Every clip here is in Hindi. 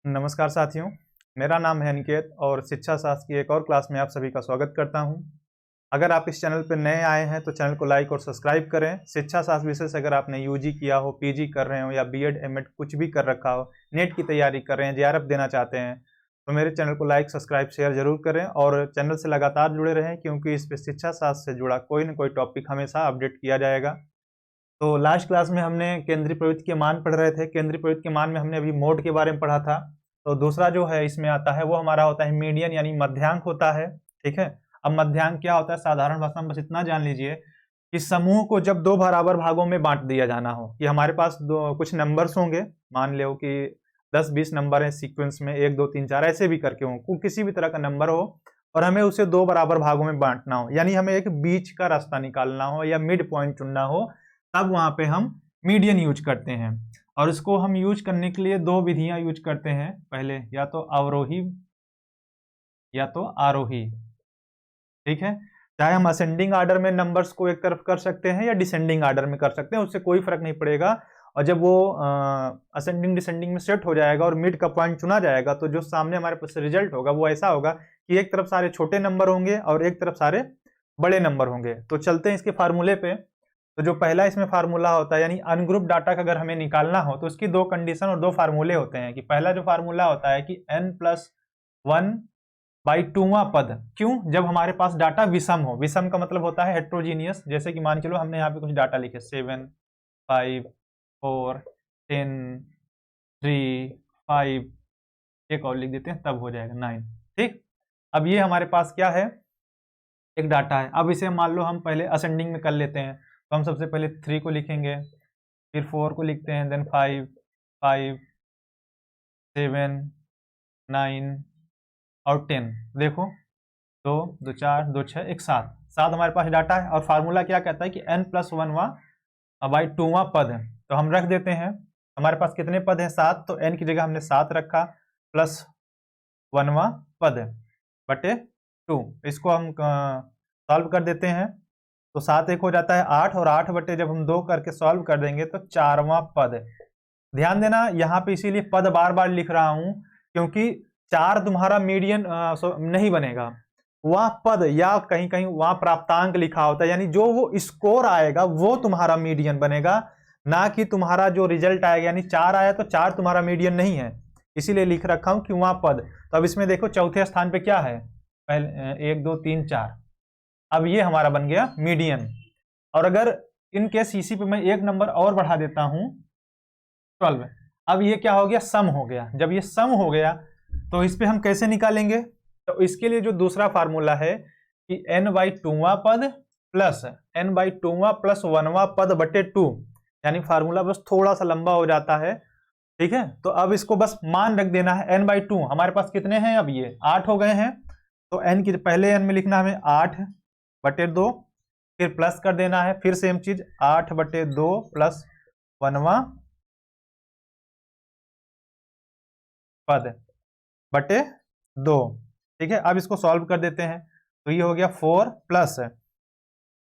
नमस्कार साथियों, मेरा नाम है अनिकेत और शिक्षा शास्त्र की एक और क्लास में आप सभी का स्वागत करता हूं। अगर आप इस चैनल पर नए आए हैं तो चैनल को लाइक और सब्सक्राइब करें। शिक्षा शास्त्र विषय से अगर आपने यूजी किया हो, पीजी कर रहे हो या बीएड एमएड कुछ भी कर रखा हो, नेट की तैयारी कर रहे हैं, जेआरएफ देना चाहते हैं, तो मेरे चैनल को लाइक सब्सक्राइब शेयर जरूर करें और चैनल से लगातार जुड़े रहें, क्योंकि इस पर शिक्षा शास्त्र से जुड़ा कोई न कोई टॉपिक हमेशा अपडेट किया जाएगा। तो लास्ट क्लास में हमने केंद्रीय प्रवृत्ति के मान पढ़ रहे थे। केंद्रीय प्रवृत्ति के मान में हमने अभी मोड के बारे में पढ़ा था। तो दूसरा जो है इसमें आता है वो हमारा होता है मीडियन, यानी मध्यांक होता है। ठीक है, अब मध्यांक क्या होता है साधारण भाषा में बस इतना जान लीजिए कि समूह को जब दो बराबर भागों में बांट दिया जाना हो, कि हमारे पास दो कुछ नंबर्स होंगे, मान लो कि 10-20 नंबर है सीक्वेंस में, 1 2 3 4 ऐसे भी करके हो, किसी भी तरह का नंबर हो और हमें उसे दो बराबर भागों में बांटना हो, यानी हमें एक बीच का रास्ता निकालना हो या मिड पॉइंट चुनना हो, तब वहां पे हम मीडियन यूज करते हैं। और इसको हम यूज करने के लिए दो विधियां यूज करते हैं, पहले या तो अवरोही या तो आरोही। ठीक है, चाहे हम असेंडिंग आर्डर में नंबर्स को एक तरफ कर सकते हैं या डिसेंडिंग आर्डर में कर सकते हैं, उससे कोई फर्क नहीं पड़ेगा। और जब वो असेंडिंग डिसेंडिंग में सेट हो जाएगा और मिड का पॉइंट चुना जाएगा, तो जो सामने हमारे पास रिजल्ट होगा वो ऐसा होगा कि एक तरफ सारे छोटे नंबर होंगे और एक तरफ सारे बड़े नंबर होंगे। तो चलते हैं इसके फार्मूले पे। तो जो पहला इसमें फार्मूला होता है, यानी अनग्रुप डाटा का अगर हमें निकालना हो तो उसकी दो कंडीशन और दो फार्मूले होते हैं। कि पहला जो फार्मूला होता है कि n+1/2वां पद। क्यों? जब हमारे पास डाटा विषम हो। विषम का मतलब होता है हेट्रोजीनियस। जैसे कि मान चलो हमने यहाँ पे कुछ डाटा लिखे 7 5 4 10 3 5, एक और लिख देते हैं तब हो जाएगा 9। ठीक, अब ये हमारे पास क्या है, एक डाटा है। अब इसे मान लो हम पहले असेंडिंग में कर लेते हैं, तो हम सबसे पहले 3 को लिखेंगे, फिर 4 को लिखते हैं, देन 5 5 7 9 और 10। देखो 2 2 4 2 6 1 7 7 हमारे पास डाटा है। और फार्मूला क्या कहता है कि n+1/2वां पद है। तो हम रख देते हैं, हमारे पास कितने पद हैं? 7। तो n की जगह हमने 7 रखा, प्लस 1वां पद बटे 2। इसको हम सॉल्व कर देते हैं, तो 7 1 हो जाता है 8, और 8 बटे जब हम 2 करके सॉल्व कर देंगे तो 4वां पद। ध्यान देना यहाँ पे इसीलिए पद बार बार लिख रहा हूं, क्योंकि 4 तुम्हारा मीडियन नहीं बनेगा। वह पद या कहीं कहीं वहां प्राप्तांक लिखा होता है, यानी जो वो स्कोर आएगा वो तुम्हारा मीडियन बनेगा, ना कि तुम्हारा जो रिजल्ट आएगा। यानी 4 आया तो 4 तुम्हारा मीडियन नहीं है, इसीलिए लिख रखा हूं कि वहां पद। तो अब इसमें देखो चौथे स्थान पे क्या है, पहले 1 2 3 4, अब ये हमारा बन गया मीडियन। और अगर इन केस इसी पे मैं एक नंबर और बढ़ा देता हूं 12, अब ये क्या हो गया, सम हो गया। जब ये सम हो गया तो इस पे हम कैसे निकालेंगे? तो इसके लिए जो दूसरा फार्मूला है कि n/2वां पद प्लस n/2वां प्लस 1वां पद बटे 2, यानी फार्मूला बस थोड़ा सा लंबा हो जाता है। ठीक है, तो अब इसको बस मान रख देना है n/2। हमारे पास कितने हैं? अब ये 8 हो गए हैं, तो n की पहले n में लिखना हमें 8 बटे 2, फिर प्लस कर देना है, फिर सेम चीज 8 बटे 2 प्लस 1वां पद बटे 2। ठीक है, अब इसको सॉल्व कर देते हैं, तो ये हो गया 4 प्लस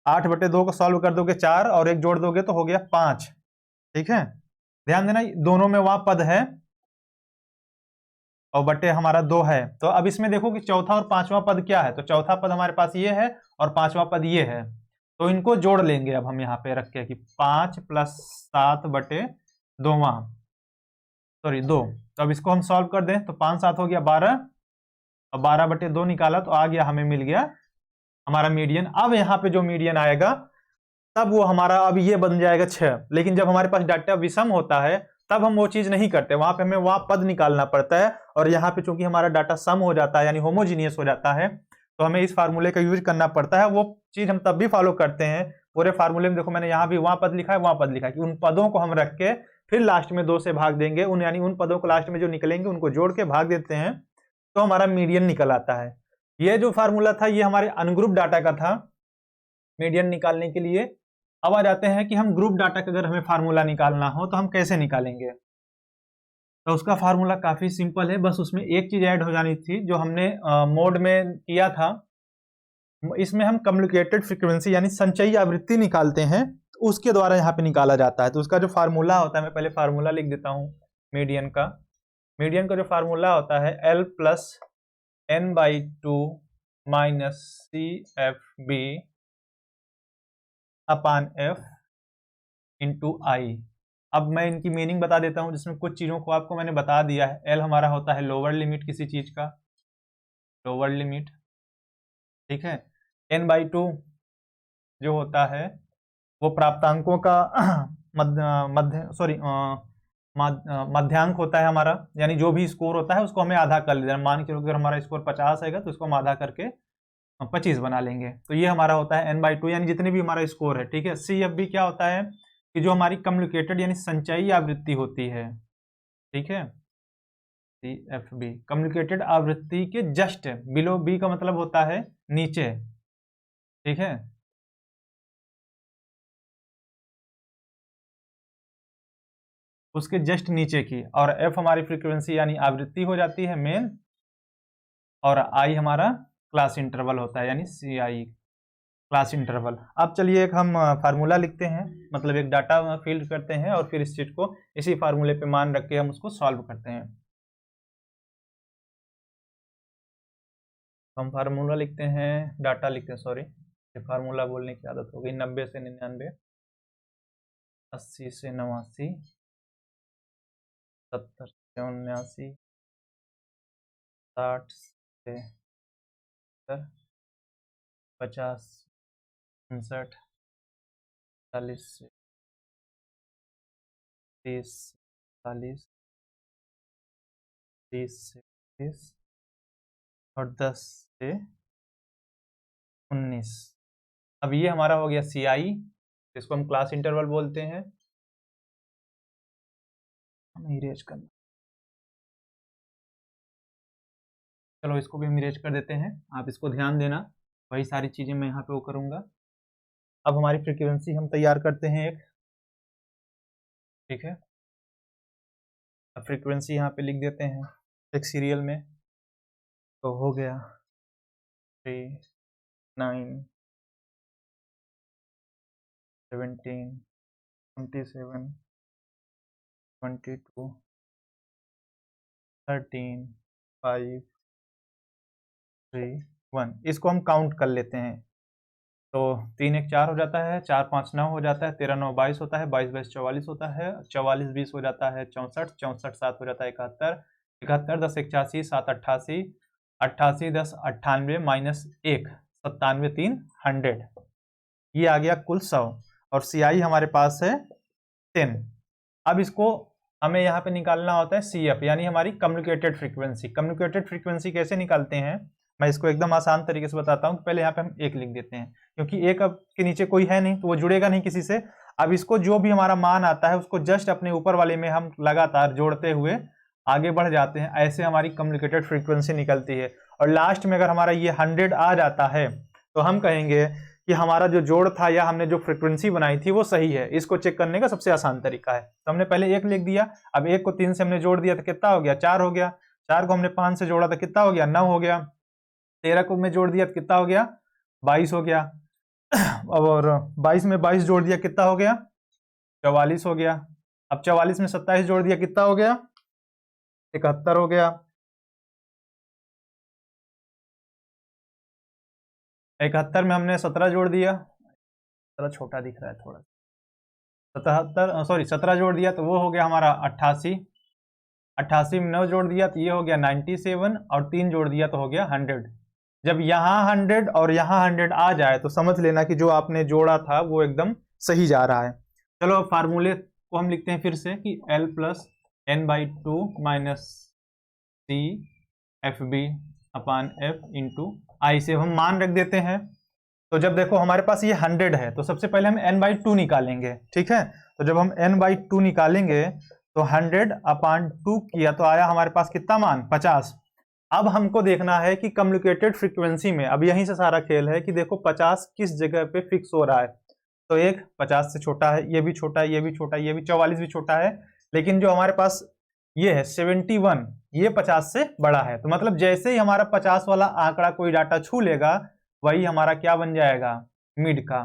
8 बटे 2 को सॉल्व कर दोगे 4 और एक जोड़ दोगे तो हो गया 5। ठीक है, ध्यान देना दोनों में वहां पद है और बटे हमारा 2 है। तो अब इसमें देखो कि चौथा और पांचवा पद क्या है, तो चौथा पद हमारे पास ये है और पांचवा पद ये है, तो इनको जोड़ लेंगे अब हम यहाँ पे रख के कि 5 + 7 बटे 2वां, सॉरी 2। तो अब इसको हम सॉल्व कर दें तो 5 7 हो गया 12, और 12 बटे 2 निकाला तो आ गया, हमें मिल गया हमारा मीडियन। अब यहाँ पे जो मीडियन आएगा तब वो हमारा अब ये बन जाएगा 6। लेकिन जब हमारे पास डाटा विषम होता है तब हम वो चीज नहीं करते, वहां पे हमें वहां पद निकालना पड़ता है। और यहाँ पे चूंकि हमारा डाटा सम हो जाता है, यानी होमोजीनियस हो जाता है, तो हमें इस फार्मूले का यूज करना पड़ता है। वो चीज हम तब भी फॉलो करते हैं। पूरे फार्मूले में देखो मैंने यहाँ भी वहां पद लिखा है, वहां पद लिखा है, कि उन पदों को हम रख के फिर लास्ट में 2 से भाग देंगे, उन यानी उन पदों को लास्ट में जो निकलेंगे उनको जोड़ के भाग देते हैं, तो हमारा मीडियन निकल आता है। ये जो फार्मूला था ये हमारे अनग्रुप डाटा का था मीडियन निकालने के लिए। अब आ जाते हैं कि हम ग्रुप डाटा का अगर हमें फार्मूला निकालना हो तो हम कैसे निकालेंगे। तो उसका फार्मूला काफी सिंपल है, बस उसमें एक चीज ऐड हो जानी थी जो हमने मोड में किया था। इसमें हम कम्युनिकेटेड फ्रीक्वेंसी यानी संचयी आवृत्ति निकालते हैं, उसके द्वारा यहाँ पे निकाला जाता है। तो उसका जो फार्मूला होता है, मैं पहले फार्मूला लिख देता हूँ मीडियन का। मीडियन का जो फार्मूला होता है L plus n/2 minus CFB अपान F इंटू आई। अब मैं इनकी मीनिंग बता देता हूं, जिसमें कुछ चीज़ों को आपको मैंने बता दिया है। L हमारा होता है लोअर लिमिट किसी चीज़ का, लोअर लिमिट, ठीक है। n/2 जो होता है वो प्राप्तांकों का मध्यांक होता है हमारा, यानी जो भी स्कोर होता है उसको हमें आधा कर लेना। मान के अगर हमारा स्कोर 50 आएगा तो इसको हम आधा करके 25 बना लेंगे। तो ये हमारा होता है n/2, यानी जितने भी हमारा स्कोर है, ठीक है। CFB क्या होता है कि जो हमारी कम्युनिकेटेड यानी संचयी आवृत्ति होती है, ठीक है। CFB कम्युनिकेटेड आवृत्ति के जस्ट बिलो, बी का मतलब होता है नीचे, ठीक है। उसके जस्ट नीचे की, और F हमारी फ्रीक्वेंसी यानी आवृत्ति हो जाती है मेन, और I हमारा क्लास इंटरवल होता है यानी CI क्लास इंटरवल। अब चलिए एक हम फार्मूला लिखते हैं, मतलब एक डाटा फील्ड करते हैं और फिर इस चीज को इसी फार्मूले पे मान रख के हम उसको सॉल्व करते हैं। हम फार्मूला लिखते हैं, डाटा लिखते हैं, सॉरी फार्मूला बोलने की आदत हो गई। 90 से 99, 80 से 89, 70 से 79, 60 से 50, 59, 40 से 30, 40, 30 से 30 और 10 से 19। अब ये हमारा हो गया CI, इसको हम क्लास इंटरवल बोलते हैं। इरेज करना, चलो इसको भी हम इरेज कर देते हैं, आप इसको ध्यान देना, वही सारी चीजें मैं यहाँ पे वो करूंगा। अब हमारी फ्रीक्वेंसी हम तैयार करते हैं एक, ठीक है। अब फ्रीक्वेंसी यहाँ पे लिख देते हैं एक सीरियल में, तो हो गया 3, 9, 17, 27, 22, 13, 5, 3, 1। इसको हम काउंट कर लेते हैं, तो 3 1 4 हो जाता है, 4 5 9 हो जाता है, 13 9 22 होता है, 22 22 44 होता है, 44 20 हो जाता है, 64 64 7 हो जाता है, 71 71 10 81 7 88 88 10 98 माइनस 1 97 3 100। ये आ गया कुल 100, और CI हमारे पास है 10। अब इसको हमें यहाँ पे निकालना होता है CF, यानी हमारी कम्युनिकेटेड फ्रीक्वेंसी। कम्युनिकेटेड फ्रीक्वेंसी कैसे निकालते हैं, मैं इसको एकदम आसान तरीके से बताता हूँ। पहले यहाँ पे हम 1 लिख देते हैं, क्योंकि 1 अब के नीचे कोई है नहीं तो वो जुड़ेगा नहीं किसी से। अब इसको जो भी हमारा मान आता है उसको जस्ट अपने ऊपर वाले में हम लगातार जोड़ते हुए आगे बढ़ जाते हैं, ऐसे हमारी कम्युनिकेटेड फ्रीक्वेंसी निकलती है। और लास्ट में अगर हमारा ये 100 आ जाता है तो हम कहेंगे कि हमारा जो जोड़ था या हमने जो फ्रीक्वेंसी बनाई थी वो सही है। इसको चेक करने का सबसे आसान तरीका है, तो हमने पहले 1 लिख दिया, अब 1 को 3 से हमने जोड़ दिया तो कितना हो गया, 4 हो गया। 4 को हमने 5 से जोड़ा तो कितना हो गया, 9 हो गया। 13 को मैं जोड़ दिया तो कितना हो गया, 22 हो गया। और 22 में 22 जोड़ दिया कितना हो गया, 44 हो गया। अब 44 में 27 जोड़ दिया कितना हो गया, 71 हो गया। 71 में हमने 17 जोड़ दिया, थोड़ा छोटा दिख रहा है थोड़ा, 17 जोड़ दिया तो वो हो गया हमारा 88। 88 में 9 जोड़ दिया तो ये हो गया 97, और 3 जोड़ दिया तो हो गया 100। जब यहाँ 100 और यहाँ 100 आ जाए तो समझ लेना कि जो आपने जोड़ा था वो एकदम सही जा रहा है। चलो अब फार्मूले को हम लिखते हैं फिर से कि L plus n/2 minus CFB अपान F इंटू आई से हम मान रख देते हैं। तो जब देखो हमारे पास ये 100 है तो सबसे पहले हम n/2 निकालेंगे, ठीक है। तो जब हम n/2 निकालेंगे तो 100 अपान 2 किया तो आया हमारे पास कितना मान, 50। अब हमको देखना है कि कम्युनिकेटेड फ्रीक्वेंसी में, अब यहीं से सारा खेल है कि देखो 50 किस जगह पे फिक्स हो रहा है। तो एक 50 से छोटा है, ये भी छोटा है, ये भी छोटा है, ये भी 44 भी छोटा है, लेकिन जो हमारे पास ये है 71, ये 50 से बड़ा है। तो मतलब जैसे ही हमारा 50 वाला आंकड़ा कोई डाटा छू लेगा वही हमारा क्या बन जाएगा, मिड का।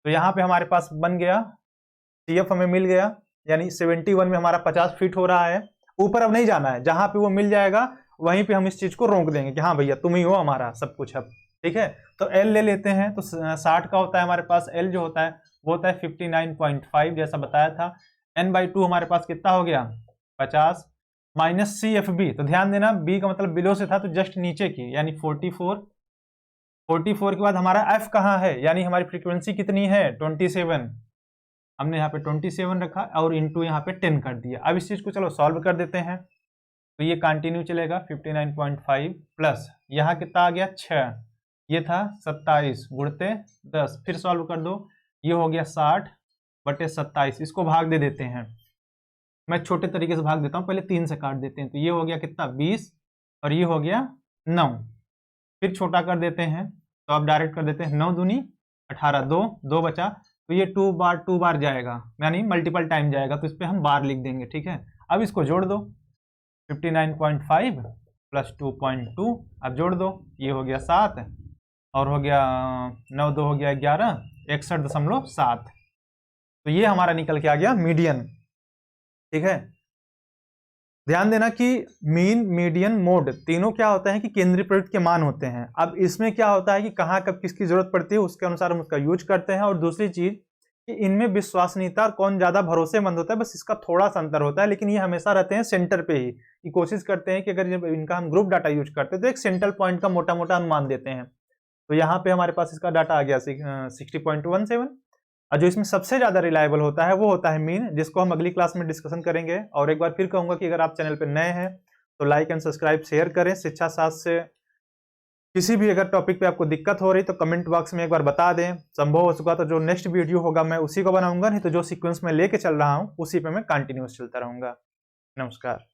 तो यहाँ पे हमारे पास बन गया CF हमें मिल गया, यानी 71 में हमारा 50 फिट हो रहा है। ऊपर अब नहीं जाना है, जहां पे वो मिल जाएगा वहीं पे हम इस चीज को रोक देंगे कि हाँ भैया तुम ही हो हमारा सब कुछ अब। ठीक है, तो एल ले लेते हैं। तो 60 का होता है हमारे पास, एल जो होता है वो होता है 59.5 जैसा बताया था। n/2 हमारे पास कितना हो गया 50 माइनस सी एफ बी। तो ध्यान देना बी का मतलब बिलो से था तो जस्ट नीचे की, यानी 44। 44 के बाद हमारा एफ कहाँ है, यानी हमारी फ्रीक्वेंसी कितनी है 27। हमने यहाँ पे 27 रखा और इंटू यहाँ पे 10 कर दिया। अब इस चीज को चलो सॉल्व कर देते हैं। तो ये कंटिन्यू चलेगा 59.5 प्लस यहाँ कितना आ गया 6, ये था 27 गुणते 10, फिर सॉल्व कर दो, ये हो गया 60/27। इसको भाग दे देते हैं, मैं छोटे तरीके से भाग देता हूँ, पहले 3 से काट देते हैं। तो ये हो गया कितना 20 और ये हो गया 9, फिर छोटा कर देते हैं। तो अब डायरेक्ट कर देते हैं 9 दूनी 18, 2 बचा, तो ये 2 बार जाएगा, यानी मल्टीपल टाइम जाएगा, तो इस पर हम बार लिख देंगे। ठीक है, अब इसको जोड़ दो 59.5 प्लस 2.2, अब जोड़ दो, ये हो गया 7 और हो गया 9 2 हो गया 11, 61.7। तो ये हमारा निकल के आ गया मीडियन। ठीक है, ध्यान देना कि मीन मीडियन मोड तीनों क्या होता है कि केंद्रीय प्रोडक्ट के मान होते हैं। अब इसमें क्या होता है कि कहाँ कब किसकी जरूरत पड़ती है उसके अनुसार हम उसका यूज करते हैं। और दूसरी चीज कि इनमें विश्वसनीयता और कौन ज्यादा भरोसेमंद होता है, बस इसका थोड़ा सा अंतर होता है, लेकिन ये हमेशा रहते हैं सेंटर पे ही। कि कोशिश करते हैं कि अगर जब इनका हम ग्रुप डाटा यूज करते हैं तो एक सेंट्रल पॉइंट का मोटा मोटा अनुमान देते हैं। तो यहाँ पे हमारे पास इसका डाटा आ गया 60.17। और जो इसमें सबसे ज्यादा रिलायबल होता है वो होता है मीन, जिसको हम अगली क्लास में डिस्कशन करेंगे। और एक बार फिर कहूंगा कि अगर आप चैनल पर नए हैं तो लाइक एंड सब्सक्राइब शेयर करें। शिक्षा शास्त्र से किसी भी अगर टॉपिक पे आपको दिक्कत हो रही तो कमेंट बॉक्स में एक बार बता दें, संभव हो चुका तो जो नेक्स्ट वीडियो होगा मैं उसी को बनाऊंगा, नहीं तो जो सीक्वेंस में लेके चल रहा हूँ उसी पे मैं कंटिन्यूस चलता रहूंगा। नमस्कार।